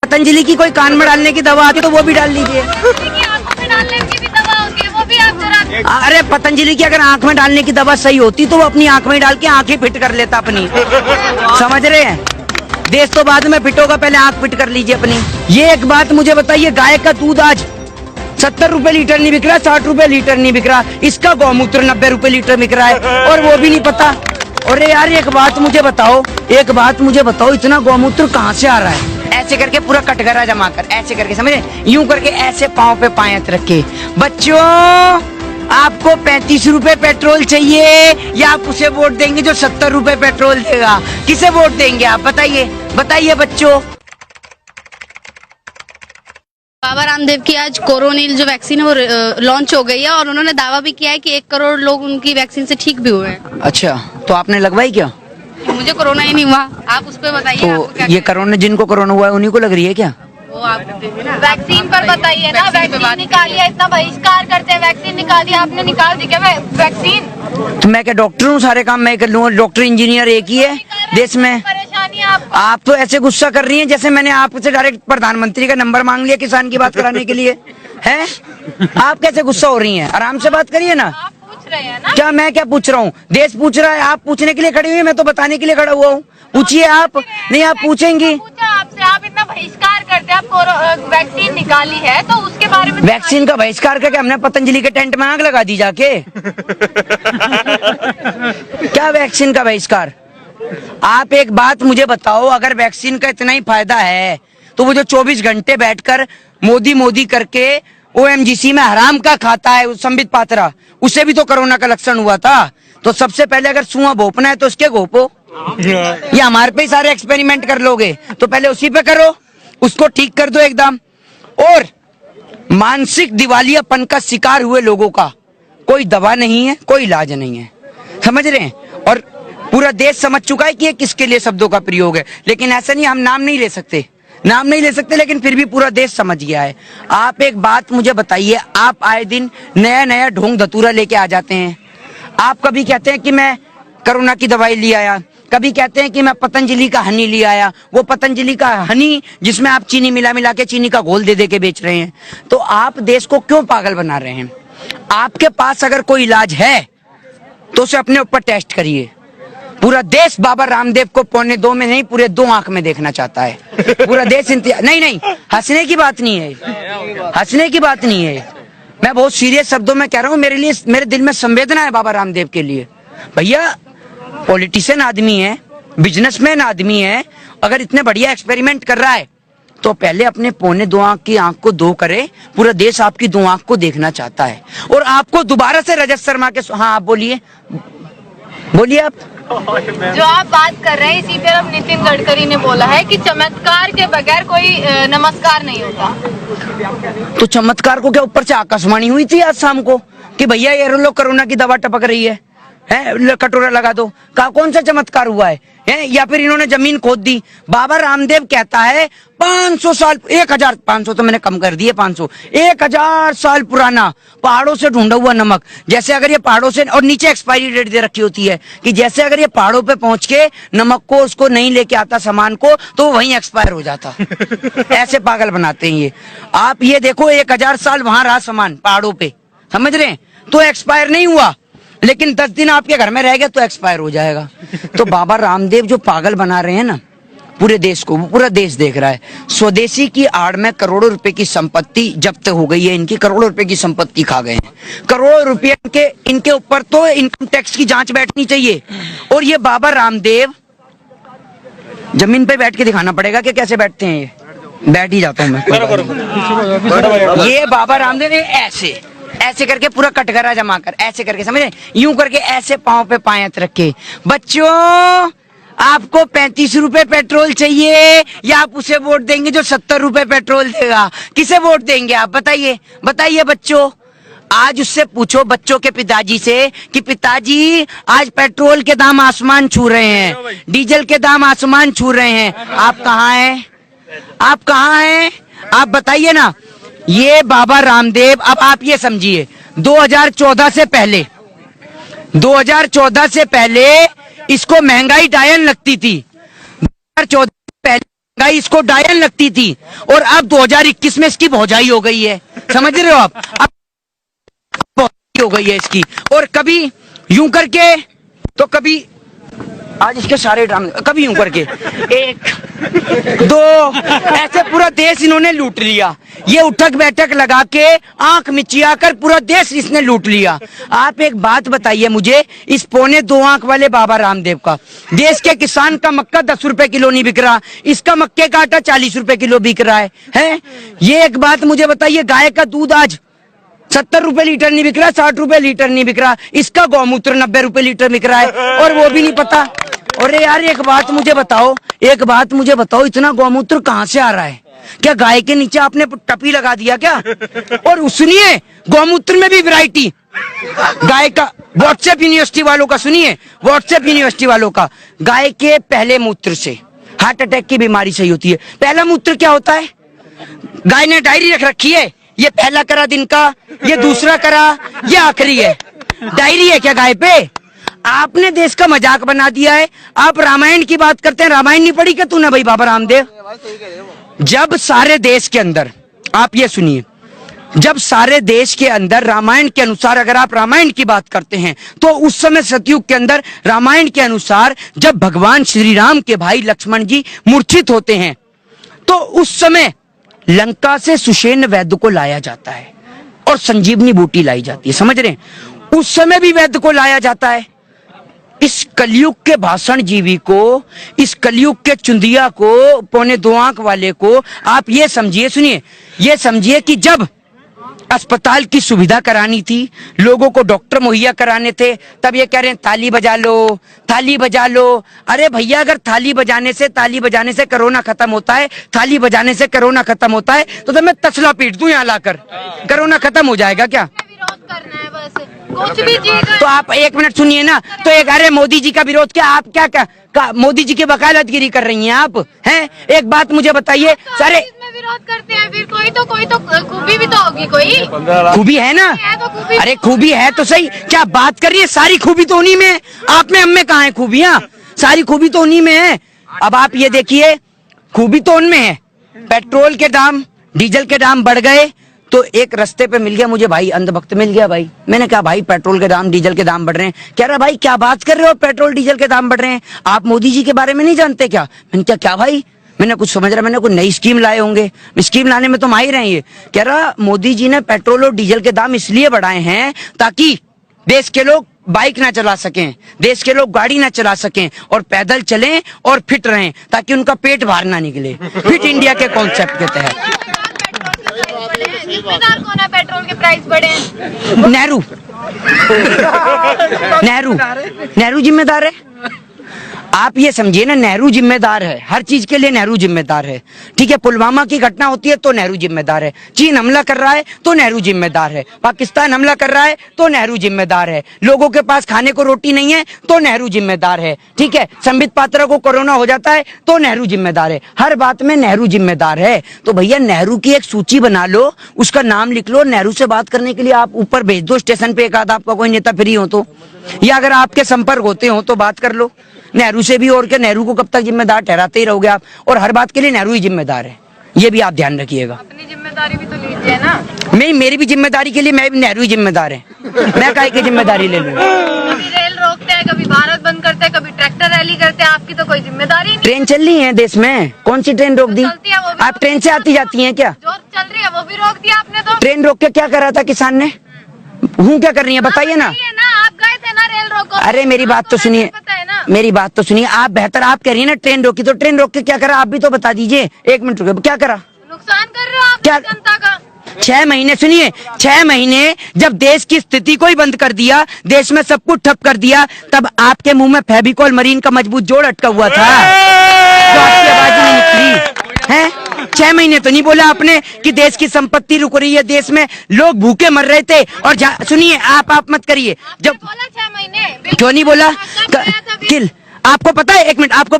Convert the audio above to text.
पतंजलि की कोई कान में डालने की दवा आती है तो वो भी डाल लीजिए। अरे पतंजलि की अगर आंख में डालने की दवा सही होती तो वो अपनी आंख में डाल के आंखें फिट कर लेता अपनी। समझ रहे हैं? देश तो बाद में फिट होगा, पहले आंख फिट कर लीजिए अपनी। ये एक बात मुझे बताइए, गाय का दूध आज 70 रुपए लीटर नहीं बिक रहा, 60 रुपए लीटर नहीं बिक रहा, इसका गौमूत्र 90 रुपए लीटर बिक रहा है और वो भी नहीं पता। अरे यार एक बात मुझे बताओ, इतना गौमूत्र कहाँ से आ रहा है? ऐसे करके पूरा कटघरा जमा कर, ऐसे करके समझे, यूं करके ऐसे पाँव पे पायत रख के, बच्चों आपको 35 रुपए पेट्रोल चाहिए या आप उसे वोट देंगे जो 70 रुपए पेट्रोल देगा? किसे वोट देंगे आप बताइए बच्चों। बाबा रामदेव की आज कोरोनिल जो वैक्सीन है वो लॉन्च हो गई है और उन्होंने दावा भी किया है कि 1 करोड़ लोग उनकी वैक्सीन से ठीक भी हुए हैं। अच्छा, तो आपने लगवाई क्या? मुझे कोरोना ही नहीं हुआ, आप उस पर बताइए। तो ये कोरोना, जिनको कोरोना हुआ है उन्हीं को लग रही है क्या? वो आप वैक्सीन पर बताइए ना। वैक्सीन निकालिए, इतना बहिष्कार करते हैं, वैक्सीन निकालिए, आपने निकाल दी क्या वैक्सीन? तो मैं क्या डॉक्टर हूँ, सारे काम मैं कर लूँ? डॉक्टर इंजीनियर एक ही है देश में। परेशानी आप तो ऐसे गुस्सा कर रही हैं जैसे मैंने आपसे डायरेक्ट प्रधानमंत्री का नंबर मांग लिया किसान की बात कराने के लिए। हैं? आप कैसे गुस्सा हो रही हैं? आराम से बात करिए ना। रहे हैं ना? क्या मैं क्या पूछ रहा हूँ? देश पूछ रहा है, आप पूछने के लिए खड़ी हुई है, मैं तो बताने के लिए खड़ा हुआ हूँ। पूछिए आप। नहीं आप पूछेंगी? आपसे आप इतना बहिष्कार करते हैं, आप वैक्सीन निकाली है तो उसके बारे में। वैक्सीन का बहिष्कार करके हमने पतंजलि के टेंट में आग लगा दी जाके। क्या वैक्सीन का बहिष्कार? आप एक बात मुझे बताओ, अगर वैक्सीन का इतना ही फायदा है तो वो जो 24 घंटे बैठकर मोदी करके OMGC में हराम का खाता है संबित पात्रा, उसे भी तो कोरोना का लक्षण हुआ था। तो सबसे पहले अगर सुआ भोपना है तो उसके घोपो। ये हमारे पे ही सारे एक्सपेरिमेंट कर लोगे तो पहले उसी पे करो, उसको ठीक कर दो एकदम। और मानसिक दिवालियापन का शिकार हुए लोगों का कोई दवा नहीं है, कोई इलाज नहीं है। समझ रहे हैं? और पूरा देश समझ चुका है कि ये किसके लिए शब्दों का प्रयोग है। लेकिन ऐसा नहीं, हम नाम नहीं ले सकते, लेकिन फिर भी पूरा देश समझ गया है। आप एक बात मुझे बताइए, आप आए दिन नया ढोंग धतूरा लेके आ जाते हैं। आप कभी कहते हैं कि मैं कोरोना की दवाई ले आया, कभी कहते हैं कि मैं पतंजलि का हनी ले आया। वो पतंजलि का हनी जिसमें आप चीनी मिला के चीनी का घोल दे के बेच रहे हैं। तो आप देश को क्यों पागल बना रहे हैं? आपके पास अगर कोई इलाज है तो उसे अपने ऊपर टेस्ट करिए। पूरा देश बाबा रामदेव को 1.25 में नहीं, पूरे 2 आंख में देखना चाहता है। पूरा देश नहीं, हंसने की बात नहीं है, मैं बहुत सीरियस शब्दों में कह रहा हूँ। मेरे दिल में संवेदना है बाबा रामदेव के लिए। भैया पॉलिटिशियन आदमी है, बिजनेसमैन आदमी है, अगर इतने बढ़िया एक्सपेरिमेंट कर रहा है तो पहले अपने 1.25 आंख की आंख को 2 करे। पूरा देश आपकी 2 आंख को देखना चाहता है और आपको दोबारा से रजत शर्मा के। हाँ आप बोलिए आप। जो आप बात कर रहे हैं, इसी तरफ नितिन गडकरी ने बोला है कि चमत्कार के बगैर कोई नमस्कार नहीं होता। तो चमत्कार को क्या ऊपर से आकाशवाणी हुई थी आज शाम को कि भैया ये लो कोरोना की दवा टपक रही है, कटोरा लगा दो? कौन सा चमत्कार हुआ है? या फिर इन्होंने जमीन खोद दी? बाबा रामदेव कहता है 500 साल, 1500 तो मैंने कम कर दिए, 500 1000 साल पुराना पहाड़ों से ढूंढा हुआ नमक। जैसे अगर ये पहाड़ों से, और नीचे एक्सपायरी डेट दे रखी होती है कि जैसे अगर ये पहाड़ों पे पहुंच के नमक को उसको नहीं लेके आता सामान को तो वहीं एक्सपायर हो जाता। ऐसे पागल बनाते हैं ये। आप ये देखो 1000 साल वहां रहा सामान पहाड़ों पे, समझ रहे हैं? तो एक्सपायर नहीं हुआ, लेकिन 10 दिन आपके घर में रह गया तो एक्सपायर हो जाएगा। तो बाबा रामदेव जो पागल बना रहे हैं ना पूरे देश को, पूरा देश देख रहा है। स्वदेशी की आड़ में करोड़ों रुपए की संपत्ति जब्त हो गई है इनकी, करोड़ों रुपए की संपत्ति खा गए हैं। करोड़ों रुपए के इनके ऊपर तो इनकम टैक्स की जांच बैठनी चाहिए। और ये बाबा रामदेव जमीन पे बैठ के दिखाना पड़ेगा कि कैसे बैठते हैं। ये बैठ ही जाता हूँ मैं। ये बाबा रामदेव ऐसे करके पूरा कटघरा जमा कर, ऐसे करके समझे, यूं करके ऐसे पाँव पे पायत रखे। बच्चों आपको 35 रुपए पेट्रोल चाहिए या आप उसे वोट देंगे जो 70 रुपए पेट्रोल देगा? किसे वोट देंगे आप बताइए बच्चों। आज उससे पूछो बच्चों के पिताजी से कि पिताजी आज पेट्रोल के दाम आसमान छू रहे हैं, डीजल के दाम आसमान छू रहे हैं, आप कहाँ हैं? आप बताइए ना। ये बाबा रामदेव, अब आप ये समझिए 2014 से पहले इसको महंगाई डायन लगती थी। 2014 से पहले महंगाई इसको डायन लगती थी और अब 2021 में इसकी भौजाई हो गई है, समझ रहे हो आप? अब भौजाई हो गई है इसकी, और कभी यूं करके तो कभी, आज इसके सारे ड्रामे, कभी यूं करके 1 2 ऐसे पूरा देश इन्होंने लूट लिया। ये उठक बैठक लगा के आंख मिचिया कर पूरा देश इसने लूट लिया। आप एक बात बताइए मुझे, इस 2.25 आंख वाले बाबा रामदेव का, देश के किसान का मक्का 10 रुपए किलो नहीं बिक रहा, इसका मक्के का आटा 40 रुपए किलो बिक रहा है? ये एक बात मुझे बताइए, गाय का दूध आज 70 रुपए लीटर नहीं बिक रहा, 60 रुपए लीटर नहीं बिक रहा, इसका गौमूत्र 90 रुपए लीटर बिक रहा है, और वो भी नहीं पता। अरे यार एक बात मुझे बताओ, इतना गौमूत्र कहाँ से आ रहा है? क्या गाय के नीचे आपने टपी लगा दिया क्या? और सुनिए, गौमूत्र में भी वैरायटी, गाय का, व्हाट्सएप यूनिवर्सिटी वालों का सुनिए, व्हाट्सएप यूनिवर्सिटी वालों का, गाय के पहले मूत्र से हार्ट अटैक की बीमारी सही होती है। पहला मूत्र क्या होता है? गाय ने डायरी रख रखी है, ये पहला करा दिन का, ये दूसरा करा, ये आखिरी है। डायरी है क्या गाय पे? आपने देश का मजाक बना दिया है। आप रामायण की बात करते हैं, रामायण नहीं पढ़ी क्या तूने भाई बाबा रामदेव? जब सारे देश के अंदर, आप ये सुनिए, जब सारे देश के अंदर रामायण के अनुसार, अगर आप रामायण की बात करते हैं तो उस समय सतयुग के अंदर रामायण के अनुसार जब भगवान श्री राम के भाई लक्ष्मण जी मूर्छित होते हैं तो उस समय लंका से सुषेण वैद्य को लाया जाता है और संजीवनी बूटी लाई जाती है, समझ रहे हैं? उस समय भी वैद्य को लाया जाता है। इस कलयुग के भाषण जीवी को, इस कलयुग के चुंदिया को, 2.25 आंख वाले को आप ये समझिए, सुनिए, ये समझिए कि जब अस्पताल की सुविधा करानी थी, लोगों को डॉक्टर मुहैया कराने थे, तब ये कह रहे हैं ताली बजा लो, थाली बजा लो। अरे भैया, अगर ताली बजाने से कोरोना खत्म होता है, थाली बजाने से कोरोना खत्म होता है, तो मैं तसला पीट दूं यहाँ लाकर, कोरोना खत्म हो जाएगा क्या? विरोध करना है बस, कुछ भी तो आप 1 मिनट सुनिए ना, तो एक, अरे मोदी जी का विरोध क्या, आप क्या मोदी जी की वकालतगिरी कर रही हैं आप, हैं? एक बात मुझे बताइए, सारे विरोध करते हैं, फिर कोई तो खूबी भी तो होगी, कोई खूबी है ना? अरे खूबी है तो सही, क्या बात कर रही है? सारी खूबी तो उन्हीं में है, आप में हम में कहाँ है खूबियाँ? सारी खूबी तो उन्हीं में है। अब आप ये देखिए, खूबी तो उनमें है, पेट्रोल के दाम, डीजल के दाम बढ़ गए तो एक रास्ते पे मिल गया मुझे भाई, अंधभक्त मिल गया भाई। मैंने कहा भाई पेट्रोल के दाम, डीजल के दाम बढ़ रहे हैं। कह रहा भाई क्या बात कर रहे हो, पेट्रोल डीजल के दाम बढ़ रहे हैं, आप मोदी जी के बारे में नहीं जानते क्या? मैंने कहा क्या भाई, मैंने कुछ समझ रहा, मैंने कोई नई स्कीम लाए होंगे, स्कीम लाने में तो माहिर हैं ये। कह रहा मोदी जी ने पेट्रोल और डीजल के दाम इसलिए बढ़ाए हैं ताकि देश के लोग बाइक ना चला सकें, देश के लोग गाड़ी ना चला सकें और पैदल चलें और फिट रहें, ताकि उनका पेट बाहर ना निकले, फिट इंडिया के कॉन्सेप्ट के तहत। जिम्मेदार कौन है पेट्रोल के प्राइस बढ़े? नेहरू जिम्मेदार है। आप ये समझिए ना, नेहरू जिम्मेदार है, हर चीज के लिए नेहरू जिम्मेदार है। ठीक है, पुलवामा की घटना होती है तो नेहरू जिम्मेदार है, चीन हमला कर रहा है तो नेहरू जिम्मेदार है, पाकिस्तान हमला कर रहा है तो नेहरू जिम्मेदार है, लोगों के पास खाने को रोटी नहीं है तो नेहरू जिम्मेदार है। ठीक है, संबित पात्रा को कोरोना हो जाता है तो नेहरू जिम्मेदार है, हर बात में नेहरू जिम्मेदार है। तो भैया नेहरू की एक सूची बना लो, उसका नाम लिख लो, नेहरू से बात करने के लिए आप ऊपर भेज दो स्टेशन पे, एक आध आपका कोई नेता फ्री हो तो, या अगर आपके संपर्क होते हो तो बात कर लो नेहरू से भी। और क्या, नेहरू को कब तक जिम्मेदार ठहराते ही रहोगे आप? और हर बात के लिए नेहरू ही जिम्मेदार है, ये भी आप ध्यान रखिएगा। अपनी जिम्मेदारी भी तो लीजिए ना। मेरी भी जिम्मेदारी के लिए मैं भी, नेहरू ही जिम्मेदार है, मैं काहे की जिम्मेदारी ले लूं? कभी रेल रोकते हैं, कभी भारत बंद करते हैं, कभी ट्रैक्टर रैली करते हैं, आपकी तो कोई जिम्मेदारी नहीं। ट्रेन चल रही है देश में, कौन सी ट्रेन रोक दी? आप ट्रेन से आती जाती हैं क्या? जो चल रही है वो भी रोक दिया आपने तो। ट्रेन रोक के क्या करा था किसान ने? हूँ क्या कर रही है बताइए ना। आप गए थे ना रेल रोको। अरे मेरी बात तो सुनिए, मेरी बात तो सुनिए, आप बेहतर, आप कह रही है ना ट्रेन रोकी, तो ट्रेन रोक के क्या करा आप भी तो बता दीजिए। 1 मिनट रुके, क्या करा? नुकसान कर रहे हो आप क्या? जनता का। 6 महीने, सुनिए, 6 महीने जब देश की स्थिति को ही बंद कर दिया, देश में सब कुछ ठप कर दिया, तब आपके मुंह में फेविकॉल मरीन का मजबूत जोड़ अटका हुआ था, तो आपकी आवाज नहीं निकली है। 6 महीने तो नहीं बोला आपने कि देश की संपत्ति रुक रही है, देश में लोग भूखे मर रहे थे। और सुनिए, आप मत करिए, जब बोला 6 महीने क्यों नहीं बोला? किल, आपको पता है, 1 मिनट, आपको